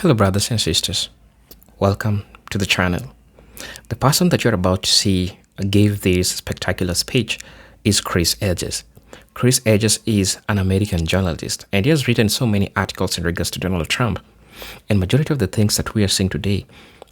Hello brothers and sisters, welcome to the channel. The person that you're about to see gave this spectacular speech is Chris Hedges. Chris Hedges is an American journalist and he has written so many articles in regards to Donald Trump. And majority of the things that we are seeing today,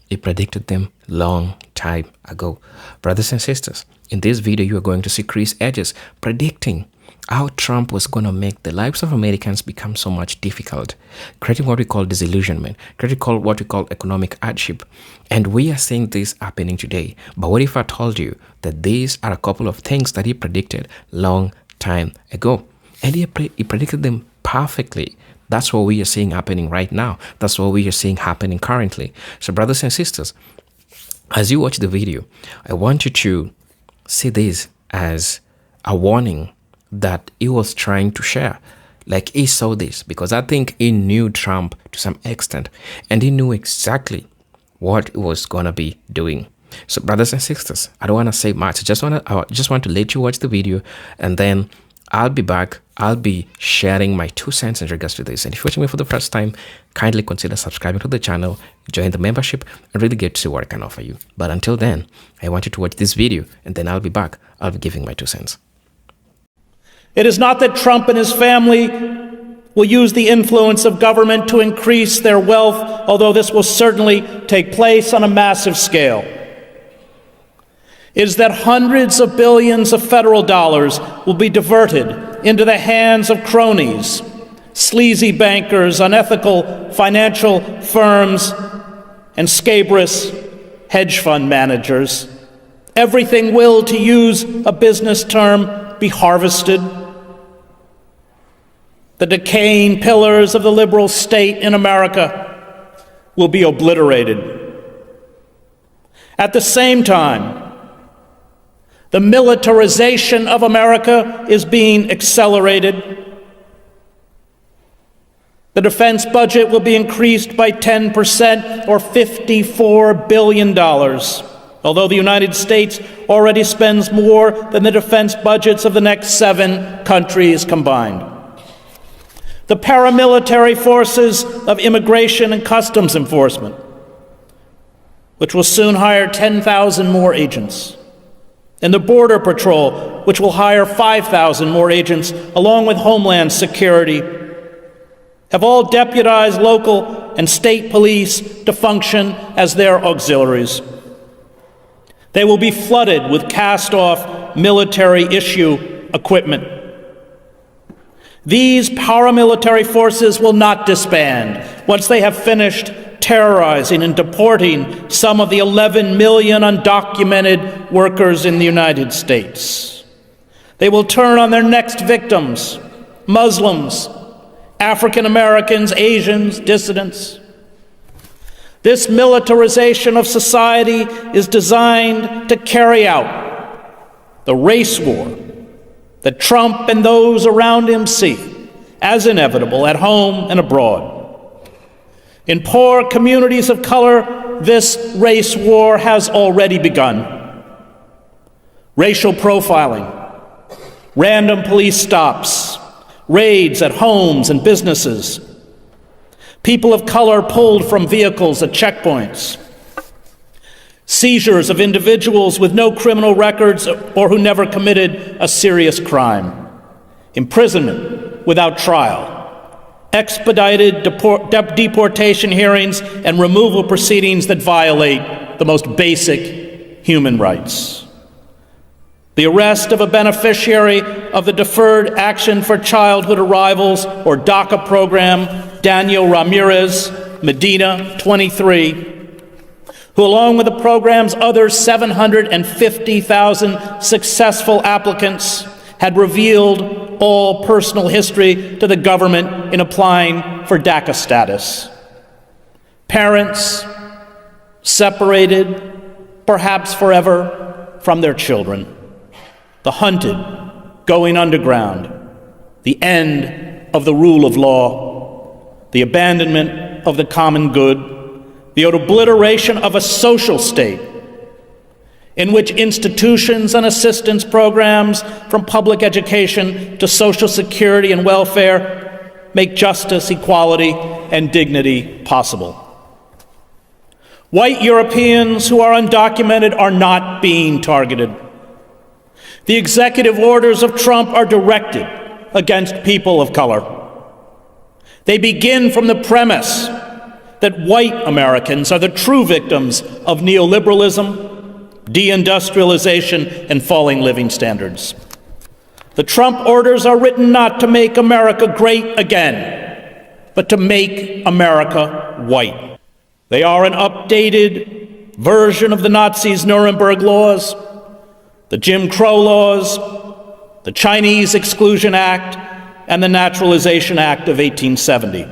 he predicted them long time ago. Brothers and sisters, in this video you are going to see Chris Hedges predicting how Trump was going to make the lives of Americans become so much difficult, creating what we call disillusionment, creating what we call economic hardship. And we are seeing this happening today. But what if I told you that these are a couple of things that he predicted long time ago? And he predicted them perfectly. That's what we are seeing happening right now. That's what we are seeing happening currently. So brothers and sisters, as you watch the video, I want you to see this as a warning that he was trying to share. Like he saw this because I think he knew Trump to some extent and he knew exactly what he was going to be doing. So brothers and sisters, I don't want to say much. I just want to let you watch the video and then I'll be back. I'll be sharing my 2 cents in regards to this. And if you're watching me for the first time, kindly consider subscribing to the channel, join the membership, and really get to see what I can offer you. But until then, I want you to watch this video and then I'll be back. I'll be giving my 2 cents. It is not that Trump and his family will use the influence of government to increase their wealth, although this will certainly take place on a massive scale. It is that hundreds of billions of federal dollars will be diverted into the hands of cronies, sleazy bankers, unethical financial firms, and scabrous hedge fund managers. Everything will, to use a business term, be harvested. The decaying pillars of the liberal state in America will be obliterated. At the same time, the militarization of America is being accelerated. The defense budget will be increased by 10% or $54 billion, although the United States already spends more than the defense budgets of the next 7 countries combined. The paramilitary forces of Immigration and Customs Enforcement, which will soon hire 10,000 more agents, and the Border Patrol, which will hire 5,000 more agents, along with Homeland Security, have all deputized local and state police to function as their auxiliaries. They will be flooded with cast-off military-issue equipment. These paramilitary forces will not disband once they have finished terrorizing and deporting some of the 11 million undocumented workers in the United States. They will turn on their next victims, Muslims, African Americans, Asians, dissidents. This militarization of society is designed to carry out the race war that Trump and those around him see as inevitable at home and abroad. In poor communities of color, this race war has already begun. Racial profiling, random police stops, raids at homes and businesses, people of color pulled from vehicles at checkpoints, seizures of individuals with no criminal records or who never committed a serious crime, imprisonment without trial, expedited deportation hearings, and removal proceedings that violate the most basic human rights. The arrest of a beneficiary of the Deferred Action for Childhood Arrivals, or DACA program, Daniel Ramirez Medina, 23, who, along with the program's other 750,000 successful applicants, had revealed all personal history to the government in applying for DACA status. Parents separated, perhaps forever, from their children. The hunted going underground. The end of the rule of law. The abandonment of the common good. The obliteration of a social state in which institutions and assistance programs, from public education to Social Security and welfare, make justice, equality, and dignity possible. White Europeans who are undocumented are not being targeted. The executive orders of Trump are directed against people of color. They begin from the premise that white Americans are the true victims of neoliberalism, deindustrialization, and falling living standards. The Trump orders are written not to make America great again, but to make America white. They are an updated version of the Nazis' Nuremberg laws, the Jim Crow laws, the Chinese Exclusion Act, and the Naturalization Act of 1870.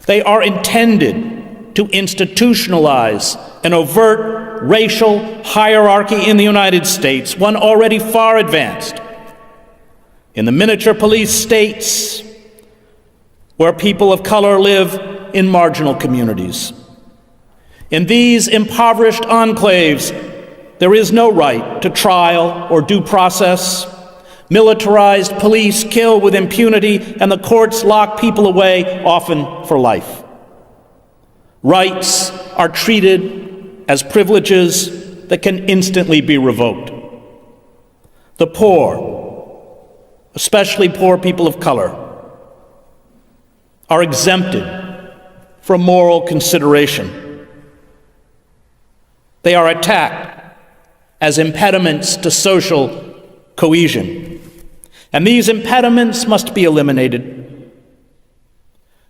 They are intended to institutionalize an overt racial hierarchy in the United States, one already far advanced in the miniature police states where people of color live in marginal communities. In these impoverished enclaves, there is no right to trial or due process. Militarized police kill with impunity, and the courts lock people away, often for life. Rights are treated as privileges that can instantly be revoked. The poor, especially poor people of color, are exempted from moral consideration. They are attacked as impediments to social cohesion. And these impediments must be eliminated.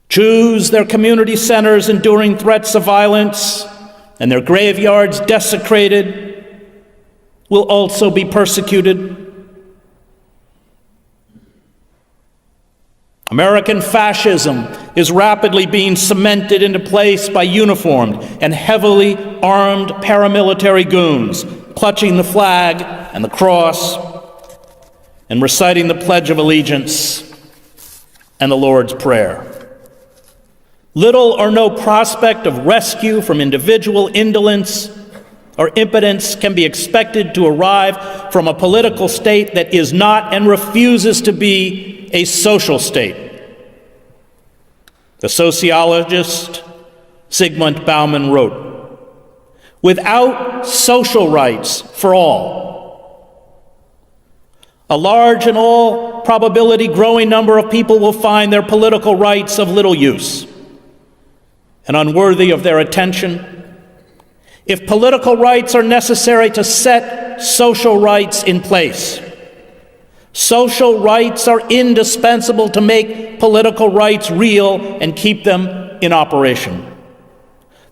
Jews, their community centers enduring threats of violence, and their graveyards desecrated, will also be persecuted. American fascism is rapidly being cemented into place by uniformed and heavily armed paramilitary goons, clutching the flag and the cross, and reciting the Pledge of Allegiance and the Lord's Prayer. Little or no prospect of rescue from individual indolence or impotence can be expected to arrive from a political state that is not and refuses to be a social state. The sociologist Zygmunt Bauman wrote, "Without social rights for all, a large and all probability growing number of people will find their political rights of little use and unworthy of their attention. If political rights are necessary to set social rights in place, social rights are indispensable to make political rights real and keep them in operation.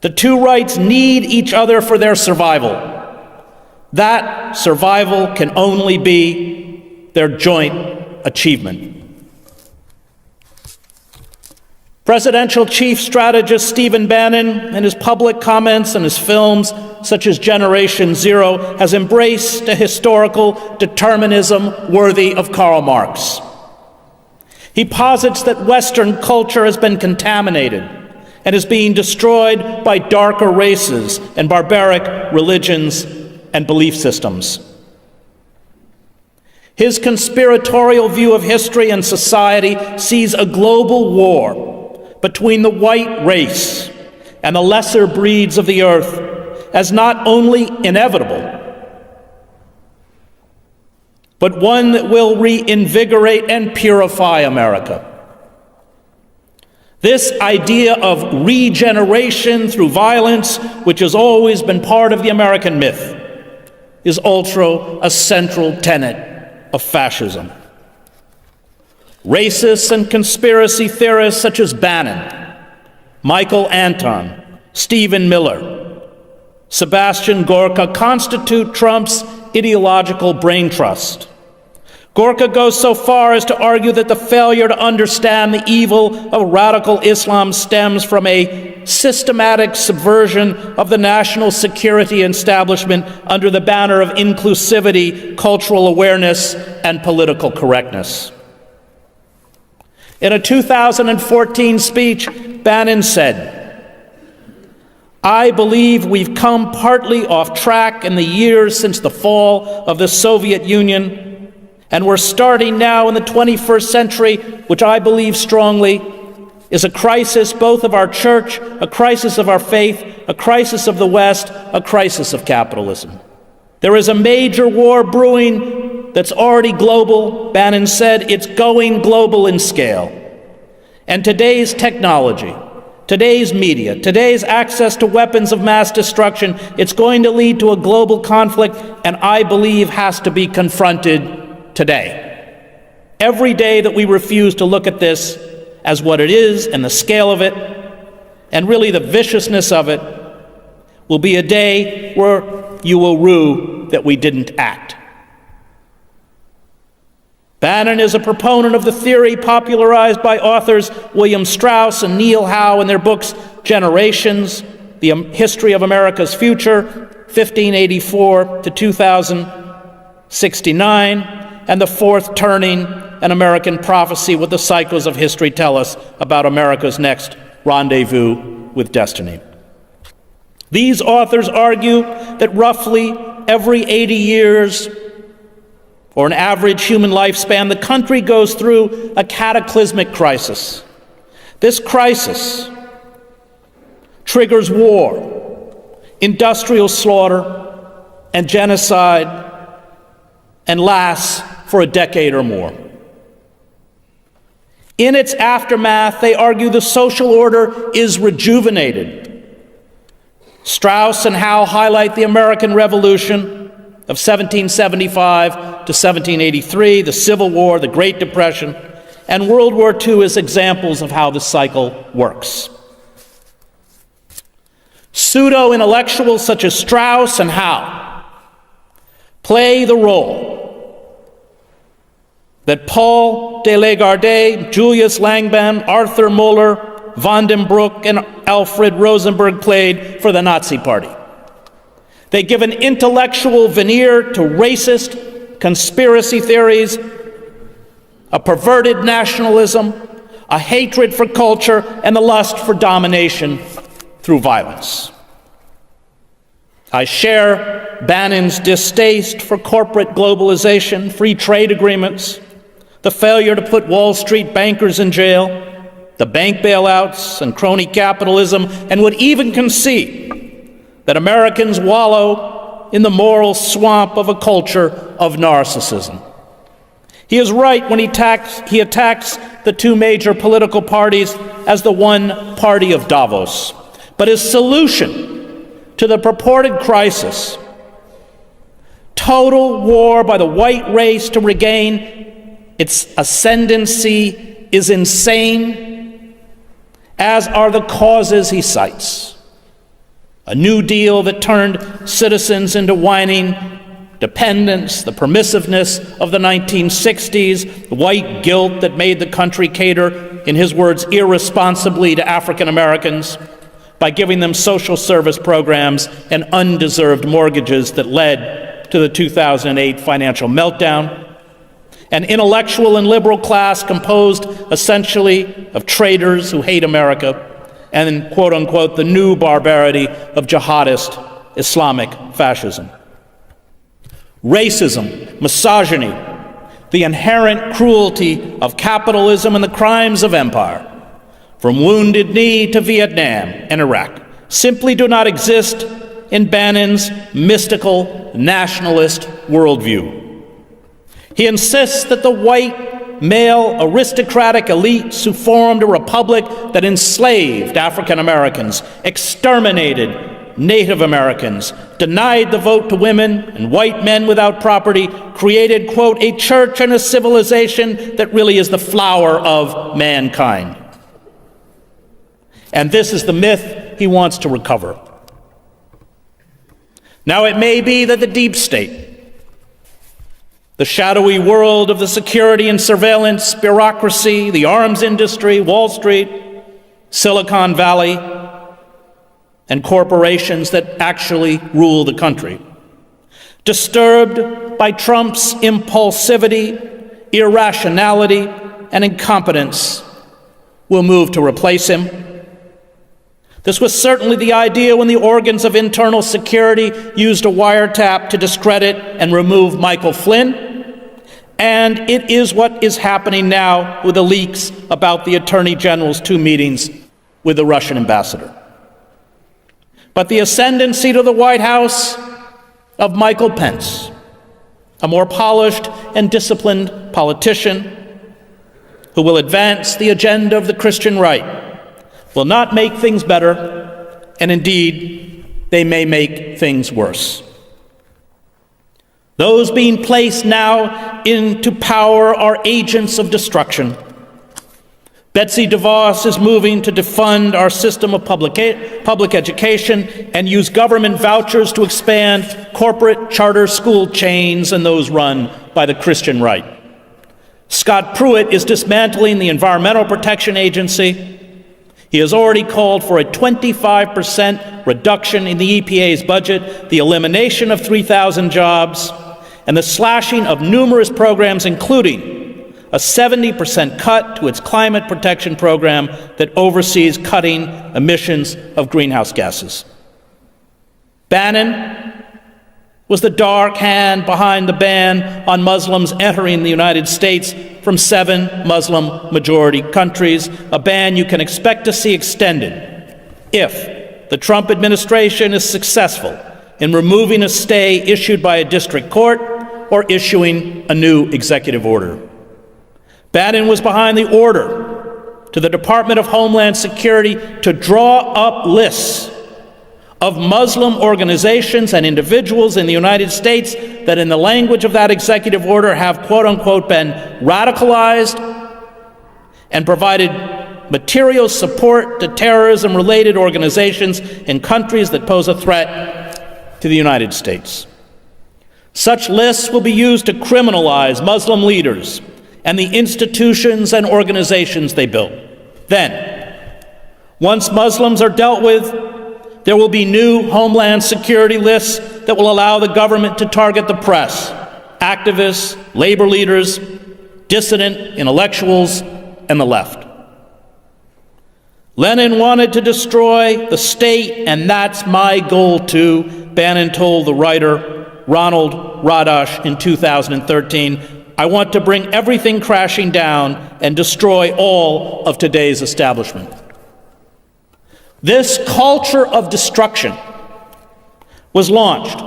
The two rights need each other for their survival. That survival can only be their joint achievement." Presidential chief strategist Stephen Bannon, in his public comments and his films, such as Generation Zero, has embraced a historical determinism worthy of Karl Marx. He posits that Western culture has been contaminated and is being destroyed by darker races and barbaric religions and belief systems. His conspiratorial view of history and society sees a global war between the white race and the lesser breeds of the earth as not only inevitable, but one that will reinvigorate and purify America. This idea of regeneration through violence, which has always been part of the American myth, is also a central tenet of fascism. Racists and conspiracy theorists such as Bannon, Michael Anton, Stephen Miller, Sebastian Gorka constitute Trump's ideological brain trust. Gorka goes so far as to argue that the failure to understand the evil of radical Islam stems from a systematic subversion of the national security establishment under the banner of inclusivity, cultural awareness, and political correctness. In a 2014 speech, Bannon said, "I believe we've come partly off track in the years since the fall of the Soviet Union And we're starting now in the 21st century, which I believe strongly is a crisis both of our church, a crisis of our faith, a crisis of the West, a crisis of capitalism. There is a major war brewing that's already global. Bannon said it's going global in scale. And today's technology, today's media, today's access to weapons of mass destruction, it's going to lead to a global conflict, and I believe has to be confronted today. Every day that we refuse to look at this as what it is and the scale of it, and really the viciousness of it, will be a day where you will rue that we didn't act. Bannon is a proponent of the theory popularized by authors William Strauss and Neil Howe in their books Generations, The History of America's Future, 1584 to 2069, and The Fourth Turning, an American prophecy, what the cycles of history tell us about America's next rendezvous with destiny. These authors argue that roughly every 80 years, or an average human lifespan, the country goes through a cataclysmic crisis. This crisis triggers war, industrial slaughter, and genocide, and lasts for a decade or more. In its aftermath, they argue the social order is rejuvenated. Strauss and Howe highlight the American Revolution of 1775 to 1783, the Civil War, the Great Depression, and World War II as examples of how the cycle works. Pseudo-intellectuals such as Strauss and Howe play the role that Paul de Lagarde, Julius Langbaum, Arthur Muller, von den Broek, and Alfred Rosenberg played for the Nazi Party. They give an intellectual veneer to racist conspiracy theories, a perverted nationalism, a hatred for culture, and the lust for domination through violence. I share Bannon's distaste for corporate globalization, free trade agreements, the failure to put Wall Street bankers in jail, the bank bailouts and crony capitalism, and would even concede that Americans wallow in the moral swamp of a culture of narcissism. He is right when he attacks the two major political parties as the one party of Davos. But his solution to the purported crisis, total war by the white race to regain its ascendancy, is insane, as are the causes he cites. A New Deal that turned citizens into whining dependents, the permissiveness of the 1960s, the white guilt that made the country cater, in his words, irresponsibly to African Americans by giving them social service programs and undeserved mortgages that led to the 2008 financial meltdown. An intellectual and liberal class composed essentially of traitors who hate America, and, quote unquote, the new barbarity of jihadist Islamic fascism. Racism, misogyny, the inherent cruelty of capitalism and the crimes of empire, from Wounded Knee to Vietnam and Iraq, simply do not exist in Bannon's mystical nationalist worldview. He insists that the white, male, aristocratic elites who formed a republic that enslaved African Americans, exterminated Native Americans, denied the vote to women and white men without property, created, quote, a church and a civilization that really is the flower of mankind. And this is the myth he wants to recover. Now, it may be that the deep state, the shadowy world of the security and surveillance bureaucracy, the arms industry, Wall Street, Silicon Valley, and corporations that actually rule the country, disturbed by Trump's impulsivity, irrationality, and incompetence, will move to replace him. This was certainly the idea when the organs of internal security used a wiretap to discredit and remove Michael Flynn, And it is what is happening now with the leaks about the Attorney General's 2 meetings with the Russian ambassador. But the ascendancy to the White House of Michael Pence, a more polished and disciplined politician who will advance the agenda of the Christian right, will not make things better, and indeed, they may make things worse. Those being placed now into power are agents of destruction. Betsy DeVos is moving to defund our system of public education and use government vouchers to expand corporate charter school chains and those run by the Christian right. Scott Pruitt is dismantling the Environmental Protection Agency. He has already called for a 25% reduction in the EPA's budget, the elimination of 3,000 jobs, and the slashing of numerous programs, including a 70% cut to its climate protection program that oversees cutting emissions of greenhouse gases. Bannon was the dark hand behind the ban on Muslims entering the United States from 7 Muslim-majority countries, a ban you can expect to see extended if the Trump administration is successful in removing a stay issued by a district court or issuing a new executive order. Bannon was behind the order to the Department of Homeland Security to draw up lists of Muslim organizations and individuals in the United States that, in the language of that executive order, have quote-unquote been radicalized and provided material support to terrorism-related organizations in countries that pose a threat to the United States. Such lists will be used to criminalize Muslim leaders and the institutions and organizations they built. Then, once Muslims are dealt with, there will be new Homeland Security lists that will allow the government to target the press, activists, labor leaders, dissident intellectuals, and the left. Lenin wanted to destroy the state, and that's my goal too, Bannon told the writer Ronald Radash in 2013. I want to bring everything crashing down and destroy all of today's establishment. This culture of destruction was launched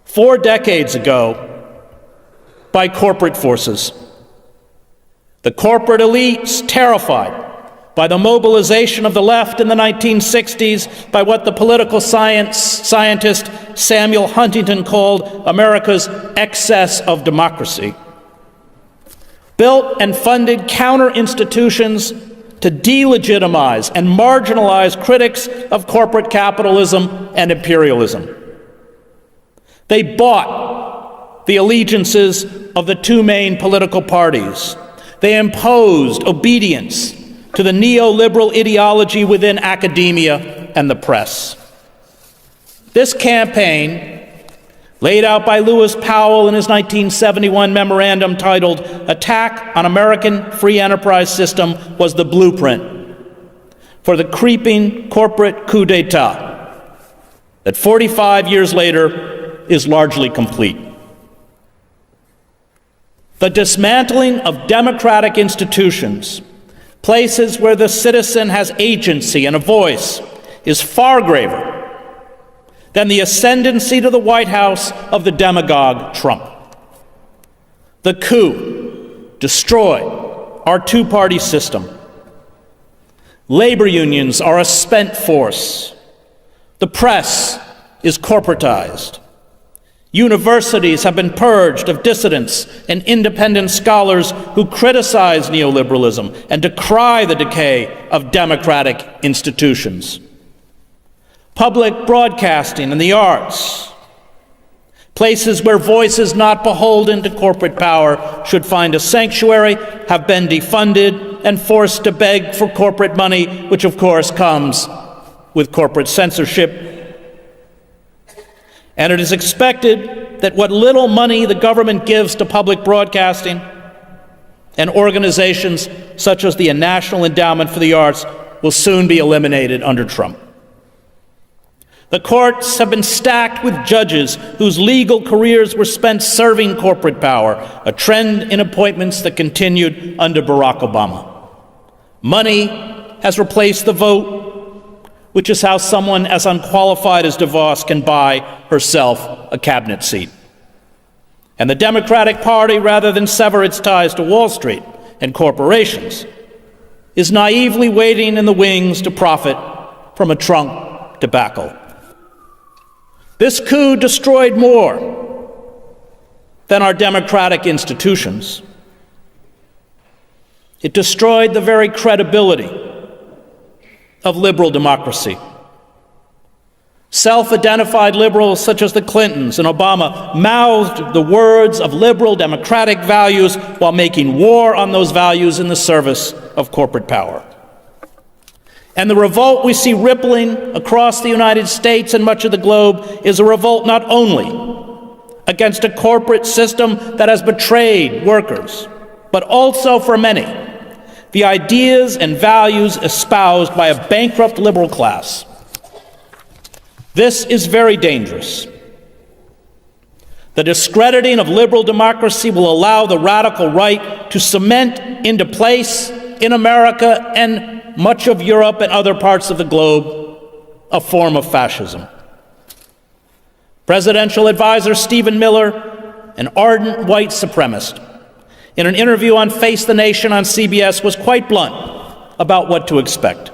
4 decades ago by corporate forces. The corporate elites, terrified by the mobilization of the left in the 1960s, by what the political scientist Samuel Huntington called America's excess of democracy, built and funded counter-institutions to delegitimize and marginalize critics of corporate capitalism and imperialism. They bought the allegiances of the 2 main political parties. They imposed obedience to the neoliberal ideology within academia and the press. This campaign, laid out by Lewis Powell in his 1971 memorandum titled Attack on American Free Enterprise System, was the blueprint for the creeping corporate coup d'etat that 45 years later is largely complete. The dismantling of democratic institutions, places where the citizen has agency and a voice, is far graver than the ascendancy to the White House of the demagogue Trump. The coup destroyed our 2-party system. Labor unions are a spent force. The press is corporatized. Universities have been purged of dissidents and independent scholars who criticize neoliberalism and decry the decay of democratic institutions. Public broadcasting and the arts, places where voices not beholden to corporate power should find a sanctuary, have been defunded and forced to beg for corporate money, which of course comes with corporate censorship. And it is expected that what little money the government gives to public broadcasting and organizations such as the National Endowment for the Arts will soon be eliminated under Trump. The courts have been stacked with judges whose legal careers were spent serving corporate power, a trend in appointments that continued under Barack Obama. Money has replaced the vote, which is how someone as unqualified as DeVos can buy herself a cabinet seat. And the Democratic Party, rather than sever its ties to Wall Street and corporations, is naively waiting in the wings to profit from a Trump debacle. This coup destroyed more than our democratic institutions. It destroyed the very credibility of liberal democracy. Self-identified liberals such as the Clintons and Obama mouthed the words of liberal democratic values while making war on those values in the service of corporate power. And the revolt we see rippling across the United States and much of the globe is a revolt not only against a corporate system that has betrayed workers, but also, for many, the ideas and values espoused by a bankrupt liberal class. This is very dangerous. The discrediting of liberal democracy will allow the radical right to cement into place in America and much of Europe and other parts of the globe a form of fascism. Presidential advisor Stephen Miller, an ardent white supremacist, in an interview on Face the Nation on CBS, was quite blunt about what to expect.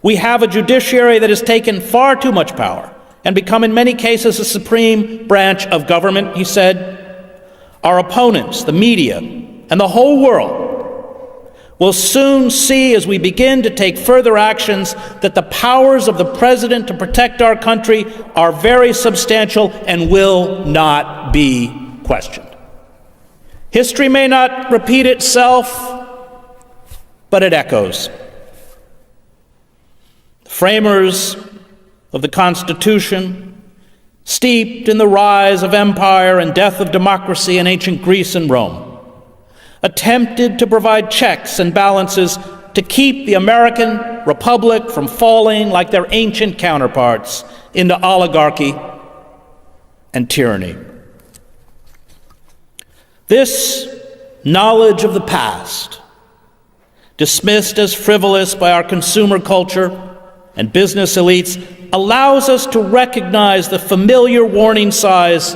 We have a judiciary that has taken far too much power and become in many cases a supreme branch of government, he said. Our opponents, the media, and the whole world will soon see, as we begin to take further actions, that the powers of the president to protect our country are very substantial and will not be questioned. History may not repeat itself, but it echoes. The framers of the Constitution, steeped in the rise of empire and death of democracy in ancient Greece and Rome, attempted to provide checks and balances to keep the American republic from falling like their ancient counterparts into oligarchy and tyranny. This knowledge of the past, dismissed as frivolous by our consumer culture and business elites, allows us to recognize the familiar warning signs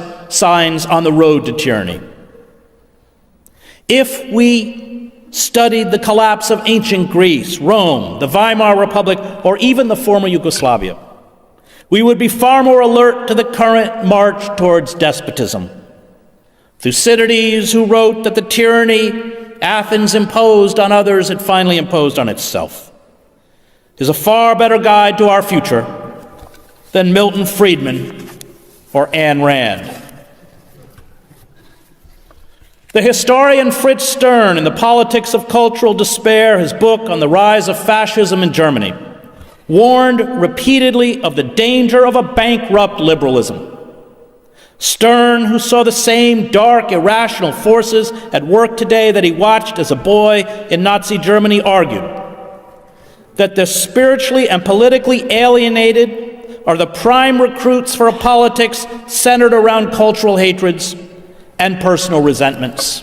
on the road to tyranny. If we studied the collapse of ancient Greece, Rome, the Weimar Republic, or even the former Yugoslavia, we would be far more alert to the current march towards despotism. Thucydides, who wrote that the tyranny Athens imposed on others, it finally imposed on itself, is a far better guide to our future than Milton Friedman or Ayn Rand. The historian Fritz Stern, in The Politics of Cultural Despair, his book on the rise of fascism in Germany, warned repeatedly of the danger of a bankrupt liberalism. Stern, who saw the same dark, irrational forces at work today that he watched as a boy in Nazi Germany, argued that the spiritually and politically alienated are the prime recruits for a politics centered around cultural hatreds and personal resentments.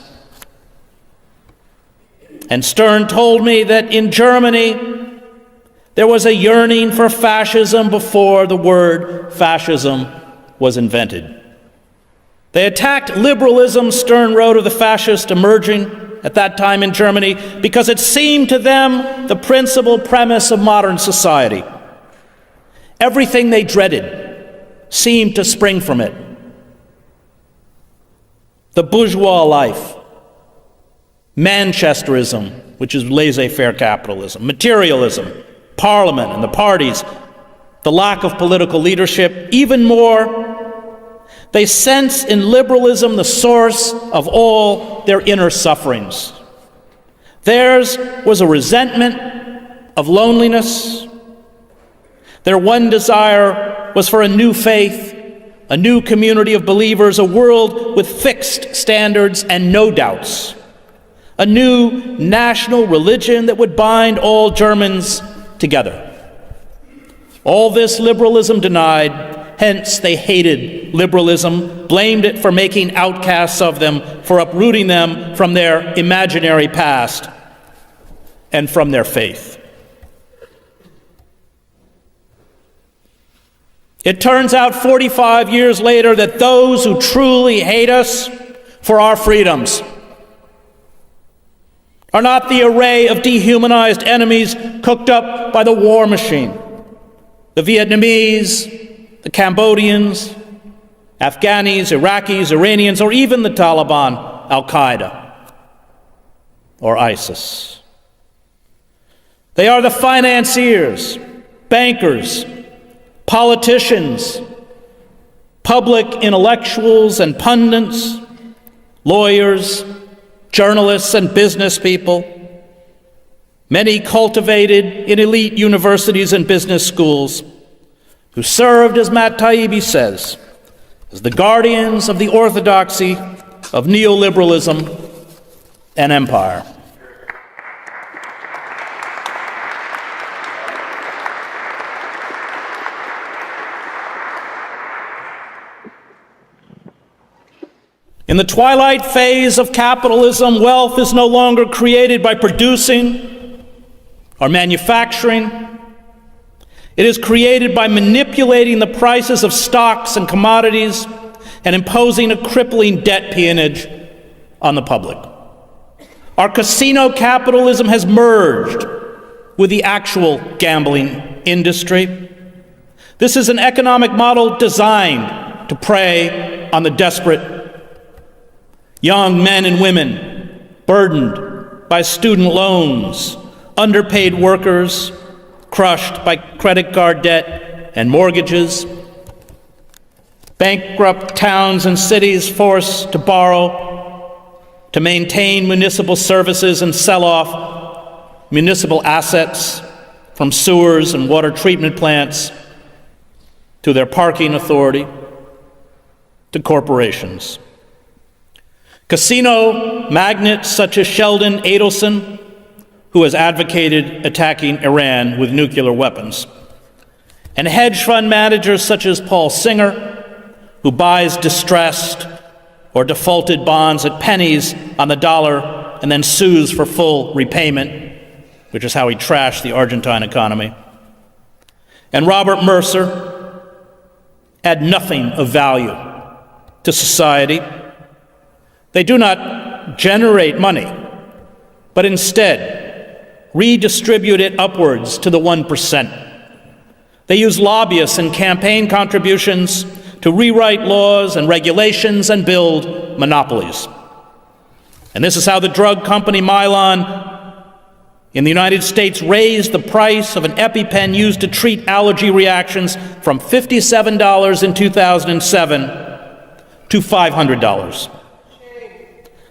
And Stern told me that in Germany, there was a yearning for fascism before the word fascism was invented. They attacked liberalism, Stern wrote of the fascists emerging at that time in Germany, because it seemed to them the principal premise of modern society. Everything they dreaded seemed to spring from it. The bourgeois life, Manchesterism, which is laissez-faire capitalism, materialism, Parliament and the parties, the lack of political leadership, even more, they sense in liberalism the source of all their inner sufferings. Theirs was a resentment of loneliness. Their one desire was for a new faith, a new community of believers, a world with fixed standards and no doubts, a new national religion that would bind all Germans together. All this liberalism denied, hence they hated liberalism, blamed it for making outcasts of them, for uprooting them from their imaginary past and from their faith. It turns out 45 years later that those who truly hate us for our freedoms are not the array of dehumanized enemies cooked up by the war machine. The Vietnamese, the Cambodians, Afghanis, Iraqis, Iranians, or even the Taliban, Al-Qaeda, or ISIS. They are the financiers, bankers, politicians, public intellectuals and pundits, lawyers, journalists and business people, many cultivated in elite universities and business schools, who served, as Matt Taibbi says, as the guardians of the orthodoxy of neoliberalism and empire. In the twilight phase of capitalism, wealth is no longer created by producing or manufacturing. It is created by manipulating the prices of stocks and commodities and imposing a crippling debt peonage on the public. Our casino capitalism has merged with the actual gambling industry. This is an economic model designed to prey on the desperate young men and women burdened by student loans, underpaid workers crushed by credit card debt and mortgages, bankrupt towns and cities forced to borrow to maintain municipal services and sell off municipal assets, from sewers and water treatment plants to their parking authority to corporations. Casino magnates such as Sheldon Adelson, who has advocated attacking Iran with nuclear weapons, and hedge fund managers such as Paul Singer, who buys distressed or defaulted bonds at pennies on the dollar and then sues for full repayment, which is how he trashed the Argentine economy, and Robert Mercer, add nothing of value to society. They do not generate money, but instead redistribute it upwards to the 1%. They use lobbyists and campaign contributions to rewrite laws and regulations and build monopolies. And this is how the drug company Mylan in the United States raised the price of an EpiPen used to treat allergy reactions from $57 in 2007 to $500.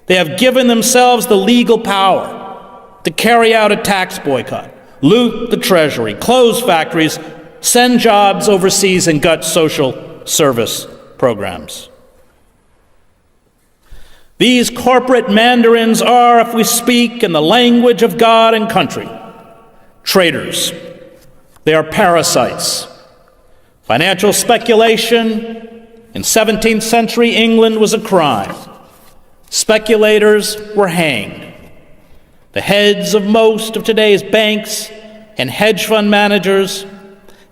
They have given themselves the legal power to carry out a tax boycott, loot the treasury, close factories, send jobs overseas, and gut social service programs. These corporate mandarins are, if we speak in the language of God and country, traitors. They are parasites. Financial speculation in 17th century England was a crime. Speculators were hanged. The heads of most of today's banks and hedge fund managers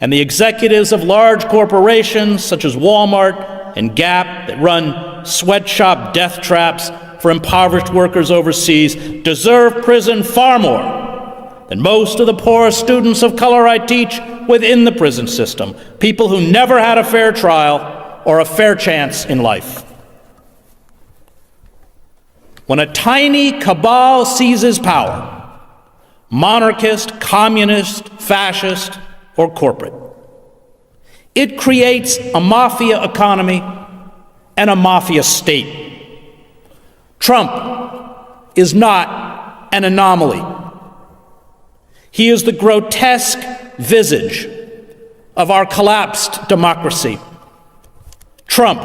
and the executives of large corporations such as Walmart and Gap that run sweatshop death traps for impoverished workers overseas deserve prison far more than most of the poor students of color I teach within the prison system, people who never had a fair trial or a fair chance in life. When a tiny cabal seizes power, monarchist, communist, fascist, or corporate, it creates a mafia economy and a mafia state. Trump is not an anomaly. He is the grotesque visage of our collapsed democracy. Trump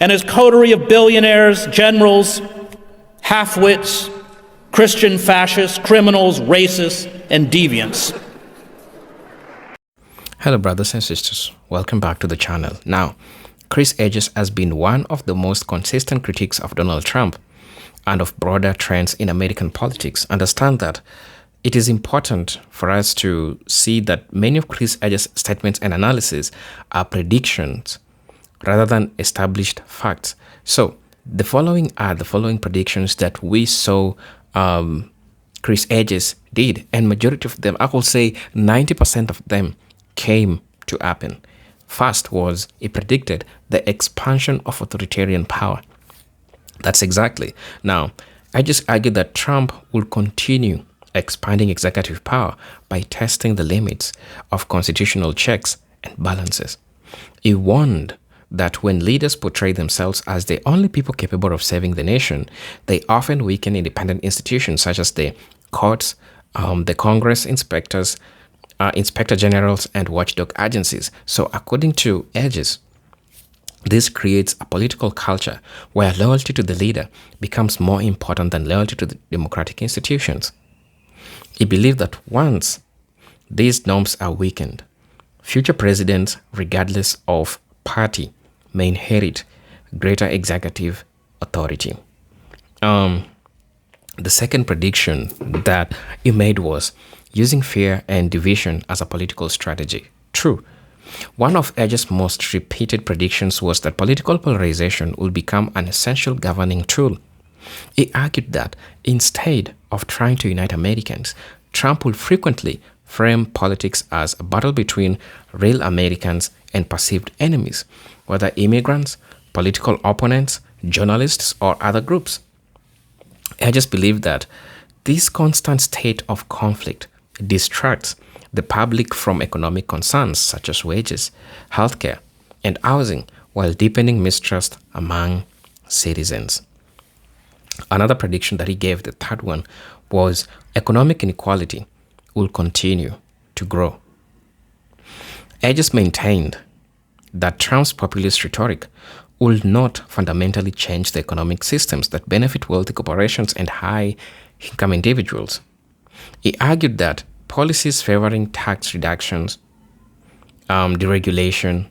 and his coterie of billionaires, generals, half-wits, Christian fascists, criminals, racists, and deviants. Hello, brothers and sisters. Welcome back to the channel. Now, Chris Hedges has been one of the most consistent critics of Donald Trump and of broader trends in American politics. Understand that it is important for us to see that many of Chris Hedges' statements and analysis are predictions rather than established facts. So, the following are the following predictions that we saw Chris Hedges did, and majority of them, I will say 90% of them, came to happen. First was he predicted the expansion of authoritarian power. That's exactly. Now, I just argue that Trump will continue expanding executive power by testing the limits of constitutional checks and balances. He warned that when leaders portray themselves as the only people capable of saving the nation, they often weaken independent institutions such as the courts, the Congress, inspector generals, and watchdog agencies. So, according to Hedges, this creates a political culture where loyalty to the leader becomes more important than loyalty to the democratic institutions. He believed that once these norms are weakened, future presidents, regardless of party, may inherit greater executive authority. The second prediction that he made was using fear and division as a political strategy. True. One of Hedges' most repeated predictions was that political polarization will become an essential governing tool. He argued that instead of trying to unite Americans, Trump will frequently frame politics as a battle between real Americans and perceived enemies, whether immigrants, political opponents, journalists, or other groups. Hedges believed that this constant state of conflict distracts the public from economic concerns such as wages, healthcare, and housing, while deepening mistrust among citizens. Another prediction that he gave, the third one, was economic inequality will continue to grow. Hedges maintained that Trump's populist rhetoric will not fundamentally change the economic systems that benefit wealthy corporations and high-income individuals. He argued that policies favoring tax reductions, deregulation,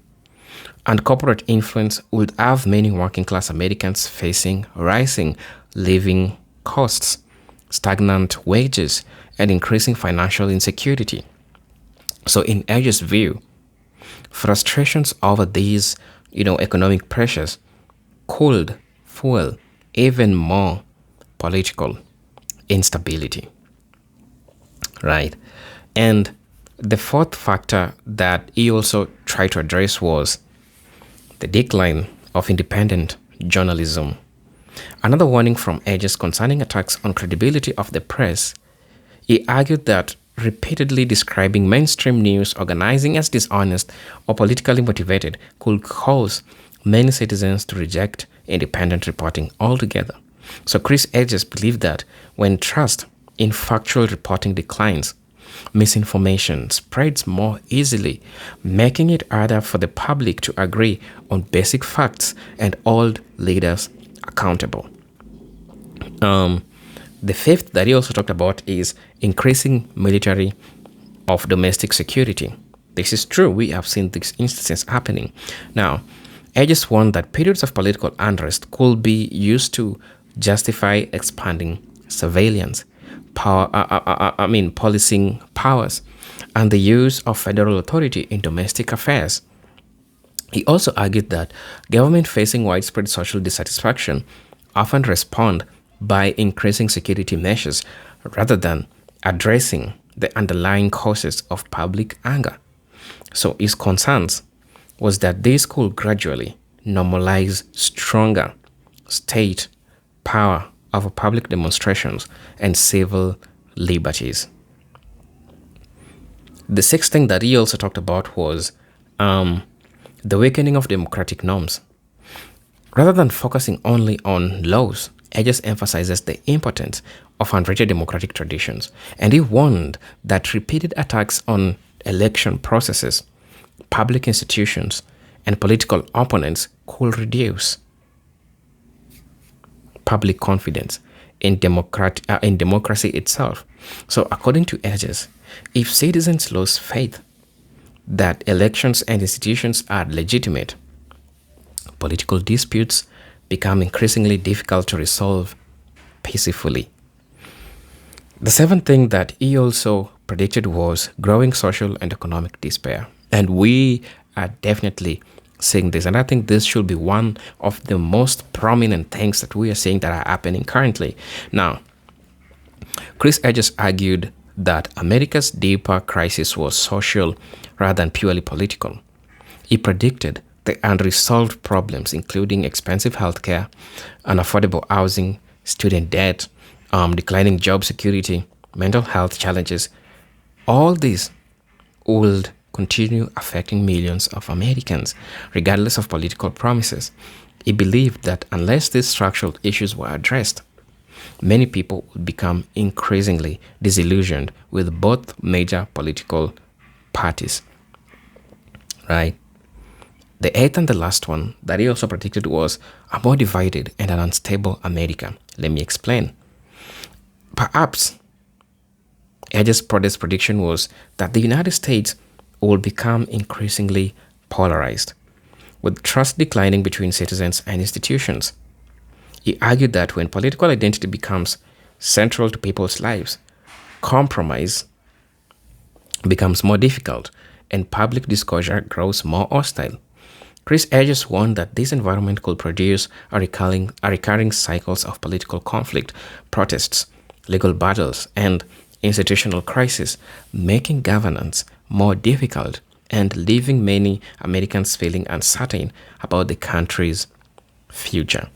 and corporate influence would have many working-class Americans facing rising living costs, stagnant wages, and increasing financial insecurity. So, in Hedges' view, frustrations over these, economic pressures could fuel even more political instability. Right. And the fourth factor that he also tried to address was the decline of independent journalism. Another warning from Hedges concerning attacks on credibility of the press. He argued that repeatedly describing mainstream news organizing as dishonest or politically motivated could cause many citizens to reject independent reporting altogether. So Chris Hedges believed that when trust in factual reporting declines, misinformation spreads more easily, making it harder for the public to agree on basic facts and hold leaders accountable. The fifth that he also talked about is increasing military of domestic security. This is true. We have seen these instances happening. Now, Hedges warned that periods of political unrest could be used to justify expanding surveillance, policing powers, and the use of federal authority in domestic affairs. He also argued that government facing widespread social dissatisfaction often respond by increasing security measures rather than addressing the underlying causes of public anger. So his concerns was that this could gradually normalize stronger state power over public demonstrations and civil liberties. The sixth thing that he also talked about was the weakening of democratic norms. Rather than focusing only on laws, Hedges emphasizes the importance of unwritten democratic traditions, and he warned that repeated attacks on election processes, public institutions, and political opponents could reduce public confidence in democracy itself. So, according to Hedges, if citizens lose faith that elections and institutions are legitimate, political disputes become increasingly difficult to resolve peacefully. The seventh thing that he also predicted was growing social and economic despair. And we are definitely seeing this. And I think this should be one of the most prominent things that we are seeing that are happening currently. Now, Chris Hedges argued that America's deeper crisis was social rather than purely political. He predicted the unresolved problems, including expensive healthcare, unaffordable housing, student debt, declining job security, mental health challenges. All these would continue affecting millions of Americans, regardless of political promises. He believed that unless these structural issues were addressed, many people would become increasingly disillusioned with both major political parties. Right? The eighth and the last one that he also predicted was a more divided and an unstable America. Let me explain. Perhaps Hedges' prediction was that the United States will become increasingly polarized, with trust declining between citizens and institutions. He argued that when political identity becomes central to people's lives, compromise becomes more difficult and public disclosure grows more hostile. Chris Hedges warned that this environment could produce a recurring cycles of political conflict, protests, legal battles, and institutional crisis, making governance more difficult and leaving many Americans feeling uncertain about the country's future.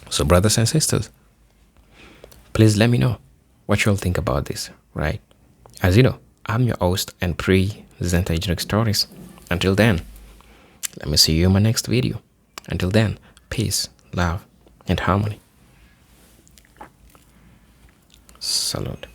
So, brothers and sisters, please let me know what you all think about this, right? As you know, I'm your host and presenter Generic Stories. Until then, let me see you in my next video. Until then, peace, love, and harmony. Salute.